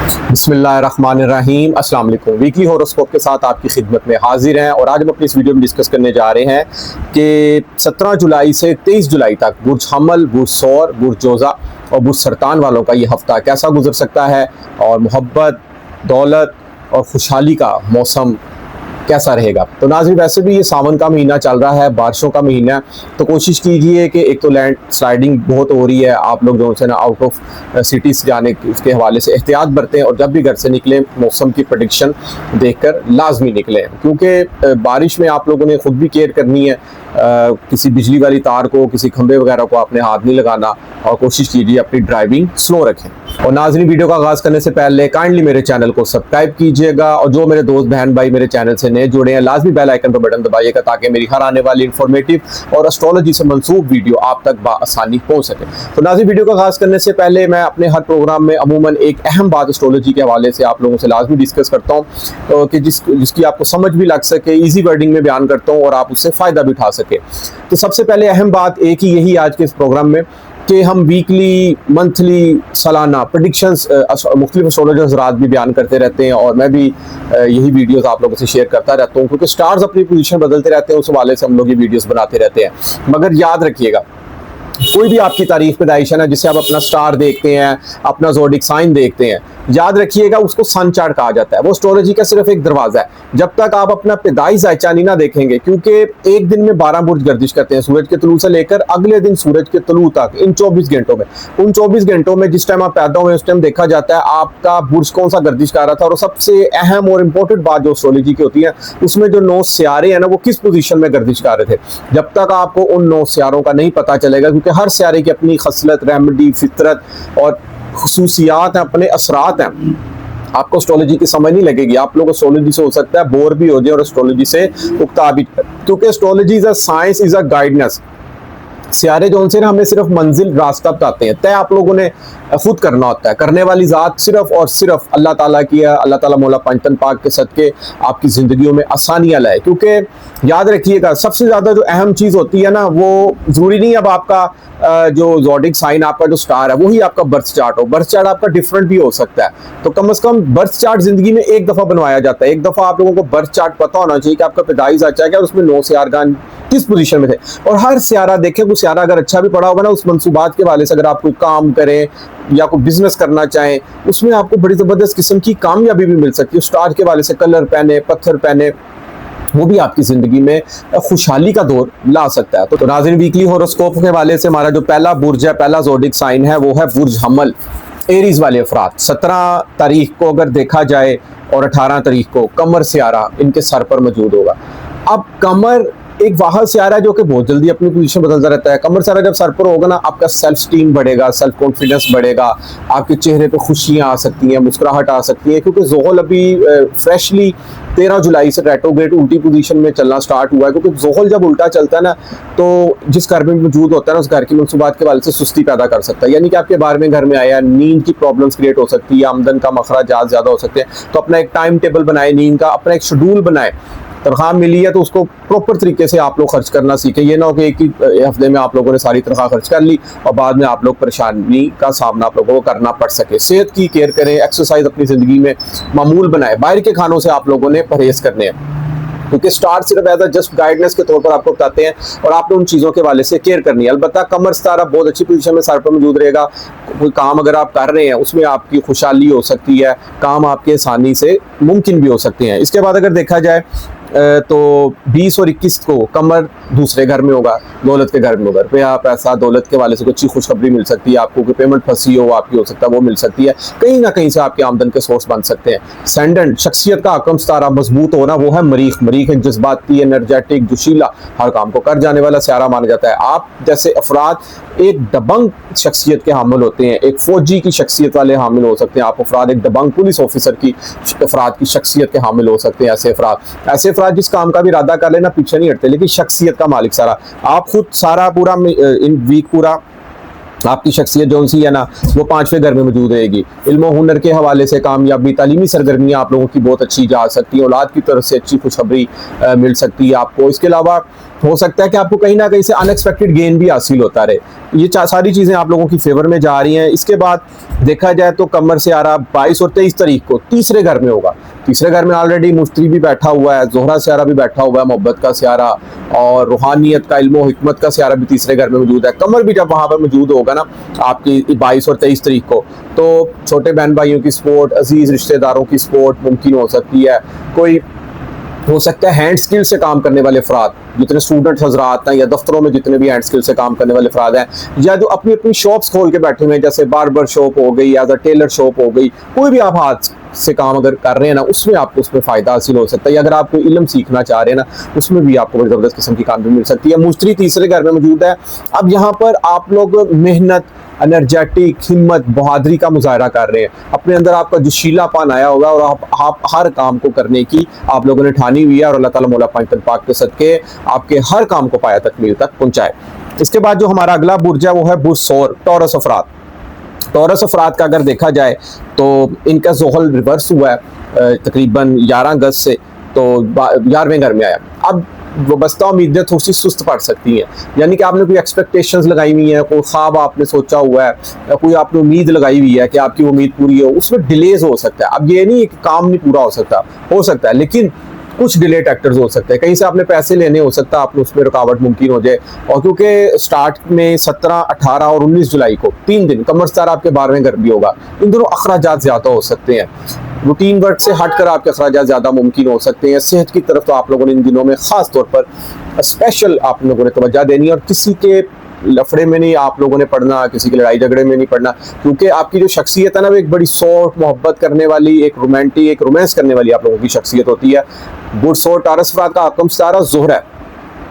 बिस्मिल्लाहिर्रहमानिर्रहीम, अस्सलाम वालेकुम। वीकली हॉरोस्कोप के साथ आपकी खिदमत में हाजिर हैं और आज हम अपनी इस वीडियो में डिस्कस करने जा रहे हैं कि 17 जुलाई से 23 जुलाई तक बुर्ज हमल, बुर्ज सौर, बुर्ज जोज़ा और बुर्ज सरतान वालों का ये हफ्ता कैसा गुजर सकता है और मोहब्बत, दौलत और खुशहाली का मौसम कैसा रहेगा। तो नाज़रीन, वैसे भी ये सावन का महीना चल रहा है, बारिशों का महीना है, तो कोशिश कीजिए कि एक तो लैंड स्लाइडिंग बहुत हो रही है, आप लोग जो है ना आउट ऑफ सिटीज़ जाने के हवाले से एहतियात बरतें और जब भी घर से निकलें मौसम की प्रेडिक्शन देखकर लाजमी निकलें, क्योंकि बारिश में आप लोगों ने खुद भी केयर करनी है। किसी बिजली वाली तार को, किसी खंभे वगैरह को आपने हाथ नहीं लगाना और कोशिश कीजिए अपनी ड्राइविंग स्लो रखें। और नाज़रीन, वीडियो का आगाज़ करने से पहले काइंडली मेरे चैनल को सब्सक्राइब कीजिएगा और जो मेरे दोस्त बहन भाई मेरे चैनल से नए जुड़े हैं लाजमी बेल आइकन पर बटन दबाइएगा ताकि मेरी हर आने वाली इंफॉर्मेटिव और एस्ट्रोलॉजी से मंसूब वीडियो आप तक बआसानी पहुंच सके। तो नाज़रीन, वीडियो का आगाज़ करने से पहले मैं अपने हर प्रोग्राम में अमूमन एक अहम बात एस्ट्रोलॉजी के हवाले से आप लोगों से लाजमी डिस्कस करता हूँ कि जिसकी आपको समझ भी लग सके, ईजी वर्डिंग में बयान करता हूँ और आप उससे फ़ायदा भी उठा सके। तो सबसे पहले अहम बात एक ही यही आज के इस प्रोग्राम में कि हम वीकली, मंथली, सालाना प्रेडिक्शंस मुख्तलिफ एस्ट्रोलॉजर्स हज़रात भी बयान करते रहते हैं और मैं भी यही वीडियोस आप लोगों से शेयर करता रहता हूँ, क्योंकि स्टार्स अपनी पोजीशन बदलते रहते हैं, उस हवाले से हम लोग ये वीडियोस बनाते रहते हैं। मगर याद रखिएगा, कोई भी आपकी तारीख पैदाइश है ना, जिससे आप अपना स्टार देखते हैं, अपना ज़ोडिक साइन देखते हैं, याद रखिएगा उसको सन चार्ट कहा जाता है। वो एस्ट्रोलॉजी का सिर्फ एक दरवाज़ा है। जब तक आप अपना पैदाइश जायचा नहीं ना देखेंगे, क्योंकि एक दिन में 12 बुर्ज गर्दिश करते हैं, सूरज के तुलू से लेकर अगले दिन सूरज के तुलू तक, इन 24 घंटों में, उन 24 घंटों में जिस टाइम आप पैदा हुए उस टाइम देखा जाता है आपका बुर्ज कौन सा गर्दिश कर रहा था। और सबसे अहम और इम्पोर्टेंट बात जो एस्ट्रोलॉजी की होती है, उसमें जो 9 सियारे हैं ना, वो किस पोजीशन में गर्दिश कर रहे थे। जब तक आपको उन 9 सियारों का नहीं पता चलेगा, क्योंकि हर सियारे की अपनी खसलत, रेमेडी, फितरत और खुसूसियात हैं, अपने असरात हैं, आपको एस्ट्रोलॉजी की समझ नहीं लगेगी। आप लोग एस्ट्रोलॉजी से हो सकता है बोर भी हो जाए और एस्ट्रोलॉजी से उकता भी, क्योंकि astrology is a science, is a guidance. सियारे जो उनसे ना हमें सिर्फ मंजिल, रास्ता बताते हैं, तय आप लोगों ने खुद करना होता है। करने वाली ज़ात सिर्फ और सिर्फ अल्लाह ताला की है। अल्लाह ताला मौला पंचतन पाक के सदके आपकी ज़िंदगियों में आसानियाँ लाए, क्योंकि याद रखिएगा सबसे ज़्यादा जो अहम चीज़ होती है ना, वो ज़रूरी नहीं अब आपका जो ज़ोडिक साइन, आपका जो स्टार है वही आपका बर्थ चार्ट हो। बर्थ चार्ट आपका डिफरेंट भी हो सकता है, तो कम से कम बर्थ चार्ट ज़िंदगी में एक दफ़ा बनवाया जाता है। एक दफ़ा आप लोगों को बर्थ चार्ट पता होना चाहिए कि आपका पैदाइश अच्छा है, उसमें 9 सियारगान किस पोजीशन में थे। और हर सियारा देखें, कोई सियारा अगर अच्छा भी पड़ा होगा ना, उस मंसूबात के वाले से अगर आप कोई काम करें या कोई बिजनेस करना चाहें, उसमें आपको बड़ी ज़बरदस्त किस्म की कामयाबी भी मिल सकती है। स्टार के वाले से कलर पहने, पत्थर पहने, वो भी आपकी ज़िंदगी में खुशहाली का दौर ला सकता है। तो नाज़रीन, वीकली हॉरोस्कोप के हवाले से हमारा जो पहला बुर्ज है, पहला ज़ोडिक साइन है, वो है बुर्ज हमल, एरीज वाले अफराद। 17 तारीख को अगर देखा जाए और 18 तारीख को कमर सियारा इनके सर पर मौजूद होगा। अब कमर एक वाहद सियारा है जो कि बहुत जल्दी अपनी पोजीशन बदलता रहता है। कमर सियारा जब सर पर होगा ना, आपका सेल्फ स्टीम बढ़ेगा, सेल्फ कॉन्फिडेंस बढ़ेगा, आपके चेहरे पे खुशियाँ आ सकती हैं, मुस्कुराहट आ सकती है, क्योंकि ज़ोहल अभी फ्रेशली 13 जुलाई से रेट्रोग्रेड उल्टी पोजीशन में चलना स्टार्ट हुआ है। क्योंकि ज़ोहल जब उल्टा चलता है ना, तो जिस घर में मौजूद होता है ना, उस घर की मनसूबात के वाले से सुस्ती पैदा कर सकता है। यानी कि आपके बारे में घर में आया, नींद की प्रॉब्लम्स क्रिएट हो सकती है, आमदन का मखराजात ज़्यादा हो सकते हैं। तो अपना एक टाइम टेबल बनाए, नींद का अपना एक शेड्यूल बनाए। तनख्वाह मिली है तो उसको प्रॉपर तरीके से आप लोग खर्च करना सीखें। ये ना हो कि एक ही हफ्ते में आप लोगों ने सारी तनख्वाह खर्च कर ली और बाद में आप लोग परेशानी का सामना आप लोगों को करना पड़ सके। सेहत की केयर करें, एक्सरसाइज अपनी ज़िंदगी में मामूल बनाएं, बाहर के खानों से आप लोगों ने परहेज़ करने हैं, क्योंकि स्टार सिर्फ एज अ जस्ट गाइडेंस के तौर पर आपको बताते हैं और आपने उन चीज़ों के वाले से केयर करनी है। अलबत्ता कमर सितारा बहुत अच्छी पोजीशन में सर पर मौजूद रहेगा। कोई काम अगर आप कर रहे हैं उसमें आपकी खुशहाली हो सकती है, काम आपके आसानी से मुमकिन भी हो सकते हैं। इसके बाद अगर देखा जाए तो 20 और 21 को कमर दूसरे घर में होगा, दौलत के घर में होगा। रुपया, पैसा, दौलत के वाले से कुछ अच्छी खुशखबरी मिल सकती है आपको, कोई पेमेंट फंसी हो आपकी हो सकता है वो मिल सकती है। कहीं ना कहीं से आपके आमदन के सोर्स बन सकते हैं। सेंडेंट शख्सियत का अकम सितारा मजबूत होना, वो है मरीख। मरीख एक जज्बाती, एनर्जेटिक, जोशीला, हर काम को कर जाने वाला सियारा माना जाता है। आप जैसे अफराद एक दबंग शख्सियत के हामिल होते हैं, एक फौजी की शख्सियत वाले हामिल हो सकते हैं। आप अफराद एक दबंग पुलिस ऑफिसर की अफराद की शख्सियत के हामिल हो सकते हैं। ऐसे अफराद जिस काम का भी इरादा कर लेना पीछे नहीं हटते, लेकिन शख्सियत का मालिक सारा। आप खुद सारा पूरा इन वीक पूरा आपकी शख्सियत जो सी है ना वो 5वें घर में मौजूद रहेगी। इल्म और हुनर के हवाले से कामयाबी, तालीमी सरगर्मियाँ आप लोगों की बहुत अच्छी जा सकती हैं, औलाद की तरफ से अच्छी खुशखबरी मिल सकती है आपको। इसके अलावा हो सकता है कि आपको कहीं ना कहीं से अनएक्सपेक्टेड गेन भी हासिल होता रहे। ये सारी चीज़ें आप लोगों की फेवर में जा रही हैं। इसके बाद देखा जाए तो कमर से आ रहा 22 और 23 तारीख को तीसरे घर में होगा। तीसरे घर में ऑलरेडी मुश्तरी भी बैठा हुआ है, जोहरा सियारा भी बैठा हुआ है, मोहब्बत का सियारा और रूहानियत का, इल्म और हिकमत का सियारा भी तीसरे घर में मौजूद है। कमर भी जब वहाँ पर मौजूद होगा ना आपकी 22 और 23 तारीख को, तो छोटे बहन भाइयों की सपोर्ट, अजीज रिश्तेदारों की सपोर्ट मुमकिन हो सकती है। कोई हो सकता है हैंड स्किल से काम करने वाले अफराद, जितने स्टूडेंट्स हजरात हैं या दफ्तरों में जितने भी हैंड स्किल से काम करने वाले अफराद हैं, या जो अपनी अपनी शॉप्स खोल के बैठे हुए हैं, जैसे बार्बर शॉप हो गई या टेलर शॉप हो गई, कोई भी आप हाथ से काम अगर कर रहे हैं ना, उसमें आपको उसमें फ़ायदा हासिल हो सकता है। या अगर आप कोई इल्म सीखना चाह रहे हैं ना, उसमें भी आपको बड़ी ज़बरदस्त किस्म की कामयाबी मिल सकती है। मुश्तरी तीसरे घर में मौजूद है। अब यहाँ पर आप लोग मेहनत, एनर्जेटिक, हिम्मत, बहादुरी का मुजाहरा कर रहे हैं। अपने अंदर आपका जोशीलापन आया होगा और आप हर काम को करने की आप लोगों ने ठानी हुई है, और अल्लाह ताला मौला पाक पाक के सदके आपके हर काम को पाया तकमील तक पहुँचाए। इसके बाद जो हमारा अगला बुर्ज है वो है बुर्ज सौर, टॉरस अफराद। टॉरस अफराद का अगर देखा जाए तो इनका ज़ोहल रिवर्स हुआ है तकरीबन 11 अगस्त से, तो 11वें घर में आया। अब वो बस्ता उम्मीदें थोड़ी सी सुस्त पड़ सकती हैं, यानी कि आपने कोई एक्सपेक्टेशंस लगाई हुई हैं, कोई ख्वाब आपने सोचा हुआ है, या कोई आपने उम्मीद लगाई हुई है कि आपकी उम्मीद पूरी हो, उसमें डिलेज हो सकता है। अब ये नहीं है कि काम नहीं पूरा हो सकता है, लेकिन कुछ डिले फैक्टर्स हो सकते हैं। कहीं से आपने पैसे लेने, हो सकता है आपने उसमें रुकावट मुमकिन हो जाए। और क्योंकि स्टार्ट में 17, 18 और 19 जुलाई को 3 दिन कमर सितारा आपके 12वें घर भी होगा, इन दोनों अखराजात ज़्यादा हो सकते हैं। रूटीन वर्क से हटकर आपके अखराजात ज़्यादा मुमकिन हो सकते हैं। सेहत की तरफ तो आप लोगों ने इन दिनों में ख़ास तौर पर स्पेशल आप लोगों ने तवज्जो देनी है, और किसी के लफड़े में नहीं आप लोगों ने पढ़ना, किसी के लड़ाई झगड़े में नहीं पढ़ना, क्योंकि आपकी जो शख्सियत है ना वो एक बड़ी सॉफ्ट, मोहब्बत करने वाली, एक रोमांटिक, एक रोमांस करने वाली आप लोगों की शख्सियत होती है। बुर्ज सौर टॉरस अफराद का आकम सितारा ज़ोहरा है।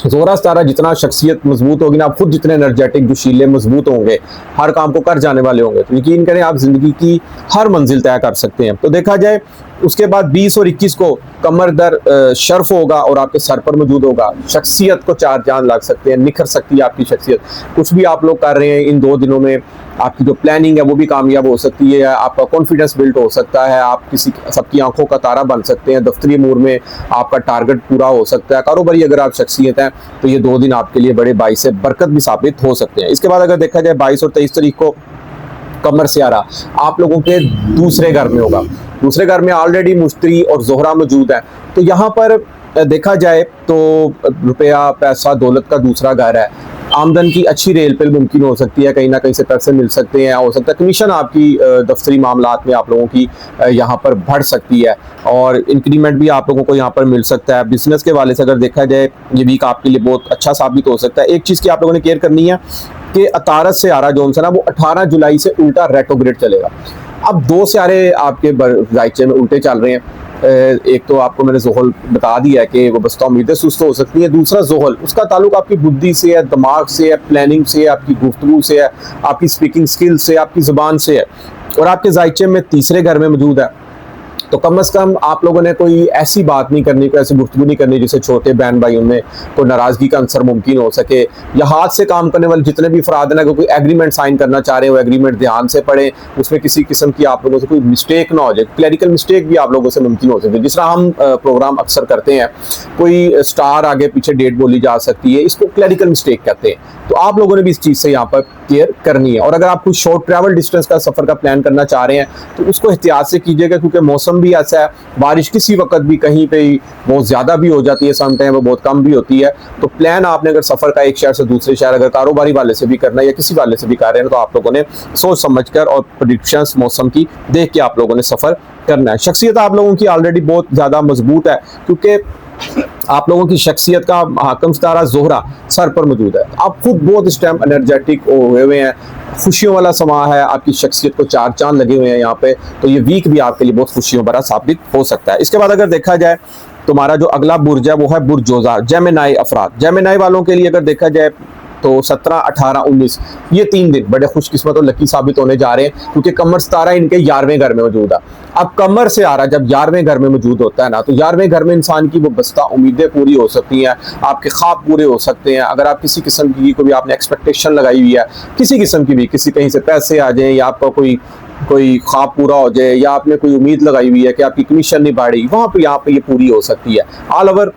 ज़ोहरा सितारा जितना शख्सियत मजबूत होगी ना, आप खुद जितने एनर्जेटिक, जोशीले, मजबूत होंगे, हर काम को कर जाने वाले होंगे, तो यकीन करें आप ज़िंदगी की हर मंजिल तय कर सकते हैं। तो देखा जाए उसके बाद 20 और 21 को कमर दर शर्फ होगा और आपके सर पर मौजूद होगा। शख्सियत को चार चांद लग सकते हैं, निखर सकती है आपकी शख्सियत। कुछ भी आप लोग कर रहे हैं इन 2 दिनों में, आपकी जो प्लानिंग है वो भी कामयाब हो सकती है, आपका कॉन्फिडेंस बिल्ड हो सकता है, आप किसी सबकी आंखों का तारा बन सकते हैं, दफ्तरी अमूर में आपका टारगेट पूरा हो सकता है। कारोबारी अगर आप शख्सियत हैं तो ये 2 दिन आपके लिए बड़े बाइस बरकत भी साबित हो सकते हैं। इसके बाद अगर देखा जाए 22 और 23 तारीख को कमर सियारा आप लोगों के दूसरे घर में होगा। दूसरे घर में ऑलरेडी मुश्तरी और ज़ोहरा मौजूद है, तो यहाँ पर देखा जाए तो रुपया, पैसा, दौलत का दूसरा घर है। आमदन की अच्छी रेल पे मुमकिन हो सकती है, कहीं ना कहीं से पैसे मिल सकते हैं, हो सकता है कमीशन आपकी दफ्तरी मामलात में आप लोगों की यहाँ पर बढ़ सकती है, और इंक्रीमेंट भी आप लोगों को यहाँ पर मिल सकता है। बिजनेस के वाले से अगर देखा जाए ये वीक आपके लिए बहुत अच्छा साबित हो सकता है। एक चीज़ की आप लोगों ने केयर करनी है कि अतारत से आरा जो है ना वो 18 जुलाई से उल्टा रेट्रोग्रेड चलेगा। अब 2 सियारे आपके जायचे में उल्टे चल रहे हैं। एक तो आपको मैंने ज़ोहल बता दिया है कि वो बस्ता उम्मीदें सुस्त हो सकती है। दूसरा ज़ोहल, उसका ताल्लुक आपकी बुद्धि से है, दिमाग से है, प्लानिंग से है, आपकी गुफ्तगू से है, आपकी स्पीकिंग स्किल से, आपकी ज़ुबान से है, और आपके जायचे में तीसरे घर में मौजूद है। तो कम से कम आप लोगों ने कोई ऐसी बात नहीं करनी, कोई ऐसी गुफ्तगू नहीं करनी जिससे छोटे बहन भाइयों में कोई नाराज़गी का अंसर मुमकिन हो सके। या हाथ से काम करने वाले जितने भी अफराद हैं, कोई एग्रीमेंट साइन करना चाह रहे हो, एग्रीमेंट ध्यान से पढ़ें, उसमें किसी किस्म की आप लोगों से कोई मिस्टेक ना हो जाए। क्लैरिकल मिस्टेक भी आप लोगों से मुमकिन हो सकती है। जिस तरह हम प्रोग्राम अक्सर करते हैं, कोई स्टार आगे पीछे डेट बोली जा सकती है, इसको क्लैरिकल मिस्टेक कहते हैं। तो आप लोगों ने भी इस चीज़ से यहाँ पर केयर करनी है। और अगर आप कुछ शॉर्ट ट्रैवल डिस्टेंस का सफ़र का प्लान करना चाह रहे हैं तो उसको एहतियात से कीजिएगा, क्योंकि मौसम भी ऐसा है, बारिश किसी वक्त भी कहीं पे बहुत ज़्यादा भी हो जाती है, सम टाइम वो बहुत कम भी होती है। तो प्लान आपने अगर सफ़र का एक शहर से दूसरे शहर अगर कारोबारी वाले से भी करना है या किसी वाले से भी कर रहे हैं, तो आप लोगों ने सोच समझ कर और प्रेडिक्शंस मौसम की देख के आप लोगों ने सफ़र करना है। शख्सियत आप लोगों की ऑलरेडी बहुत ज़्यादा मजबूत है, क्योंकि आप लोगों की शख्सियत का हाकम सितारा ज़ोहरा सर पर मौजूद है। आप खुद बहुत इस टाइम एनर्जेटिक हुए हुए हैं, खुशियों वाला समा है, आपकी शख्सियत को 4 चांद लगे हुए हैं यहाँ पे। तो ये वीक भी आपके लिए बहुत खुशियों भरा साबित हो सकता है। इसके बाद अगर देखा जाए तुम्हारा जो अगला बुर्ज है वो है बुर्ज जोजा, जेमिनाई अफराद। जेमिनाई वालों के लिए अगर देखा जाए तो 17, 18, 19 ये 3 दिन बड़े खुशकिस्मत और लकी साबित होने जा रहे हैं, क्योंकि कमर सितारा इनके 11वें घर में मौजूद है। अब कमर से आ रहा जब 11वें घर में मौजूद होता है ना, तो 11वें घर में इंसान की वो बस्ता उम्मीदें पूरी हो सकती हैं, आपके ख्वाब पूरे हो सकते हैं। अगर आप किसी किस्म की कोई आपने एक्सपेक्टेशन लगाई हुई है, किसी किस्म की भी, किसी कहीं से पैसे आ जाए या आपका कोई ख्वाब पूरा हो जाए, या आपने कोई उम्मीद लगाई हुई है कि आपकी कमीशन नहीं बढ़ी, वहाँ पे यहाँ पे ये पूरी हो सकती है। ऑल ओवर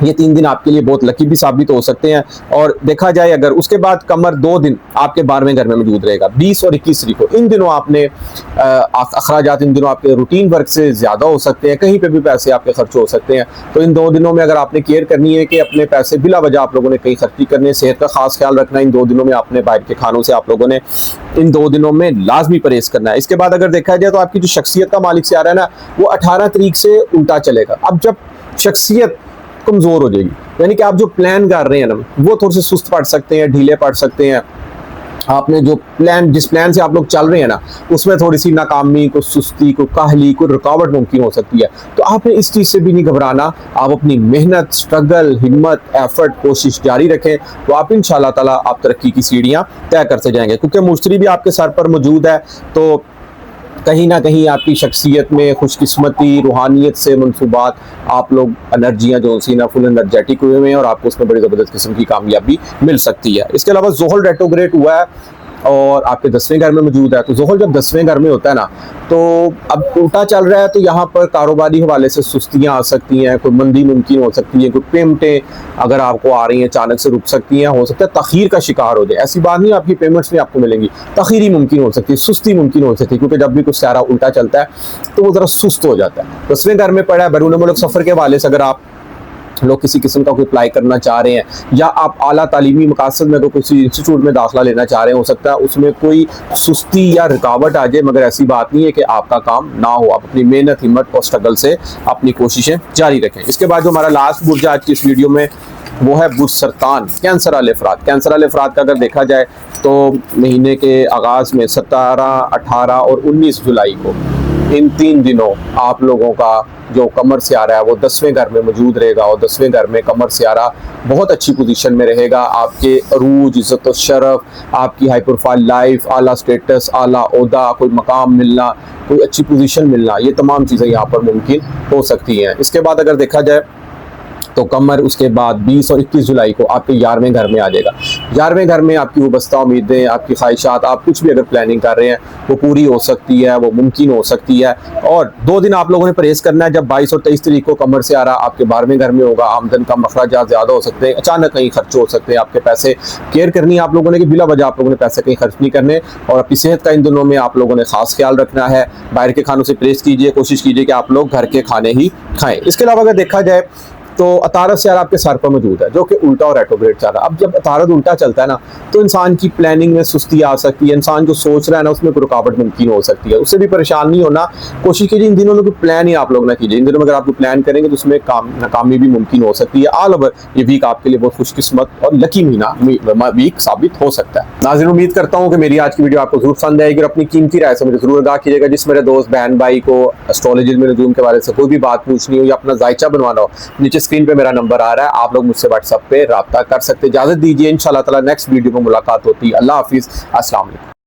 ये 3 दिन आपके लिए बहुत लकी भी साबित हो सकते हैं। और देखा जाए अगर उसके बाद कमर 2 दिन आपके 12वें घर में मौजूद रहेगा, 20 और 21 तारीख को। इन दिनों आपने अखराजात इन दिनों आपके रूटीन वर्क से ज़्यादा हो सकते हैं, कहीं पे भी पैसे आपके खर्च हो सकते हैं। तो इन 2 दिनों में अगर आपने केयर करनी है कि अपने पैसे बिला वजह आप लोगों ने कहीं खर्ची करने, सेहत का खास ख्याल रखना, इन 2 दिनों में आपने बाहर के खानों से आप लोगों ने इन 2 दिनों में लाजमी परहेज करना है। इसके बाद अगर देखा जाए तो आपकी जो शख्सियत का मालिक से आ रहा है ना, वो 18 तारीख से उल्टा चलेगा। अब जब शख्सियत कमजोर हो जाएगी, यानी कि आप जो प्लान कर रहे हैं ना, वो थोड़े से सुस्त पड़ सकते हैं, ढीले पड़ सकते हैं। आपने जो जिस प्लान से आप लोग चल रहे हैं ना, उसमें थोड़ी सी नाकामी, कोई सुस्ती, कोई काहली, कोई रुकावट मुमकिन हो सकती है। तो आपने इस चीज़ से भी नहीं घबराना, आप अपनी मेहनत, स्ट्रगल, हिम्मत, एफर्ट, कोशिश जारी रखें, तो आप इंशाल्लाह ताला आप तरक्की की सीढ़ियाँ तय करते जाएंगे। क्योंकि मुश्तरी भी आपके सर पर मौजूद है, तो कहीं ना कहीं आपकी शख्सियत में खुशकिस्मती, रूहानियत से मनसूबात, आप लोग एनर्जियाँ जो सी ना फुल एनर्जेटिक हुए हैं और आपको उसमें बड़ी ज़बरदस्त किस्म की कामयाबी मिल सकती है। इसके अलावा ज़ोहल रेट्रोग्रेड हुआ है और आपके 10वें घर में मौजूद है। तो ज़ोहल जब 10वें घर में होता है ना, तो अब उल्टा चल रहा है, तो यहाँ पर कारोबारी हवाले से सुस्तियाँ आ सकती हैं, कोई मंदी मुमकिन हो सकती है, कोई पेमेंटें अगर आपको आ रही हैं अचानक से रुक सकती हैं, हो सकता है तखीर का शिकार हो जाए। ऐसी बात नहीं, आपकी पेमेंट्स भी आपको मिलेंगी, तखीरी मुमकिन हो सकती है, सुस्ती मुमकिन हो सकती है, क्योंकि जब भी कुछ सारा उल्टा चलता है तो वो ज़रा सुस्त हो जाता है। 10वें घर में पड़ा है, बैरून मुल्क सफ़र के हवाले से अगर आप लोग किसी किस्म का कोई अप्लाई करना चाह रहे हैं, या आप आला तालीमी मकासद में तो किसी इंस्टीट्यूट में दाखिला लेना चाह रहे हैं, हो सकता है उसमें कोई सुस्ती या रुकावट आ जाए, मगर ऐसी बात नहीं है कि आपका काम ना हो। आप अपनी मेहनत, हिम्मत और स्ट्रगल से अपनी कोशिशें जारी रखें। इसके बाद जो हमारा लास्ट बुर्ज आज की इस वीडियो में वो है बुर्ज सरतान, कैंसर वाले अफराद। कैंसर वाले अफराद का अगर देखा जाए तो महीने के आगाज़ में 17, 18 और 19 जुलाई को, इन 3 दिनों आप लोगों का जो कमर सियारा है वो 10वें घर में मौजूद रहेगा, और 10वें घर में कमर सियारा बहुत अच्छी पोजीशन में रहेगा। आपके अरूज, इज़्ज़त और शरफ, आपकी हाई प्रोफाइल लाइफ, आला स्टेटस, आला ओहदा, कोई मकाम मिलना, कोई अच्छी पोजीशन मिलना, ये तमाम चीज़ें यहाँ पर मुमकिन हो सकती हैं। इसके बाद अगर देखा जाए तो कमर उसके बाद 20 और 21 जुलाई को आपके 11वें घर में आ जाएगा। 11वें घर में आपकी वाबस्ता उम्मीदें, आपकी ख्वाहिशात, आप कुछ भी अगर प्लानिंग कर रहे हैं वो पूरी हो सकती है, वो मुमकिन हो सकती है। और 2 दिन आप लोगों ने परहेज़ करना है। जब 22 और 23 तारीख को कमर से आ रहा आपके 12वें घर में होगा, आमदन का मखराजात ज़्यादा हो सकते हैं, अचानक कहीं खर्च हो सकते हैं, आपके पैसे केयर करनी है आप लोगों ने कि बिला वजह आप लोगों ने पैसे कहीं खर्च नहीं करने। और अपनी सेहत का इन दिनों में आप लोगों ने खास ख्याल रखना है। बाहर के खानों से परहेज़ कीजिए, कोशिश कीजिए कि आप लोग घर के खाने ही खाएँ। इसके अलावा अगर देखा जाए तो अतारद से आपके सर पर मौजूद है, जो कि उल्टा और रेट्रोग्रेड चल रहा है। अब जब अतारद उल्टा चलता है ना, तो इंसान की प्लानिंग में सुस्ती आ सकती है, इंसान जो सोच रहा है ना उसमें कोई रुकावट मुमकिन हो सकती है। उससे भी परेशान नहीं होना, कोशिश कीजिए इन दिनों में कोई प्लान ही आप लोग ना कीजिए। इन दिनों में अगर आप कोई प्लान करेंगे तो उसमें नाकामी भी मुमकिन हो सकती है। ऑल ओवर ये वीक आपके लिए बहुत खुशकिस्मत और लकी महीना वीक साबित हो सकता है। नाज़रीन, उम्मीद करता हूँ कि मेरी आज की वीडियो आपको जरूर पसंद आएगी और अपनी कीमती राय से मुझे जरूर आगाह कीजिएगा। जिस मेरे दोस्त बहन भाई को एस्ट्रोलॉजी में नजूम के बारे से कोई भी बात पूछनी हो या अपना जायचा बनवाना हो, नीचे स्क्रीन पे मेरा नंबर आ रहा है, आप लोग मुझसे व्हाट्सएप पे राब्ता कर सकते हैं। इजाजत दीजिए, इंशाल्लाह ताला नेक्स्ट वीडियो में मुलाकात होती है। अल्लाह हाफिज, अस्सलाम वालेकुम।